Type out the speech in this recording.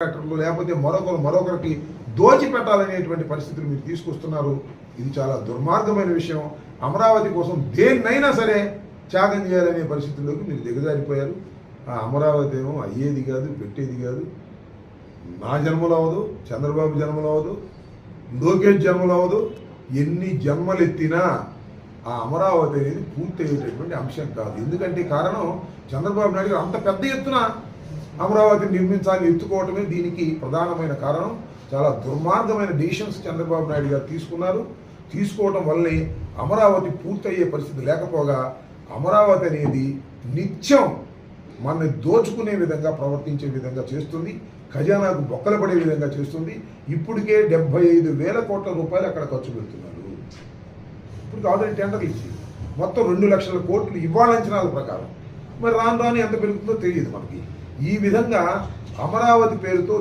లేకపోతే మరొకరికి దోచిపెట్టాలనేటువంటి పరిస్థితులు మీరు తీసుకొస్తున్నారు. ఇది చాలా దుర్మార్గమైన విషయం. అమరావతి కోసం దేన్నైనా సరే త్యాగం చేయాలనే పరిస్థితుల్లోకి మీరు దిగజారిపోయారు. ఆ అమరావతి ఏమో అయ్యేది కాదు, పెట్టేది కాదు. నా జన్మలో అవ్వదు, చంద్రబాబు జన్మలో అవ్వదు, లోకేష్ జన్మలో అవ్వదు. ఎన్ని జన్మలెత్తినా ఆ అమరావతి అనేది పూర్తయ్యేటటువంటి అంశం కాదు. ఎందుకంటే కారణం చంద్రబాబు నాయుడు గారు అంత పెద్ద ఎత్తున అమరావతిని నిర్మించాలని ఎత్తుకోవటమే దీనికి ప్రధానమైన కారణం. చాలా దుర్మార్గమైన డిసిషన్స్ చంద్రబాబు నాయుడు గారు తీసుకోవటం వల్లే అమరావతి పూర్తయ్యే పరిస్థితి లేకపోగా అమరావతి అనేది నిత్యం మనని దోచుకునే విధంగా ప్రవర్తించే విధంగా చేస్తుంది. ఖజానాకు బొక్కలు పడే విధంగా చేస్తుంది. ఇప్పటికే 75,000 కోట్ల రూపాయలు అక్కడ ఖర్చు పెడుతున్నారు. ఇప్పుడు ఆల్రెడీ టెండర్లు ఇచ్చి మొత్తం 2 లక్షల కోట్లు ఇవాళ అంచనాల ప్రకారం. మరి రాను రాను ఎంత పెరుగుతుందో తెలియదు మనకి. ఈ విధంగా అమరావతి పేరుతో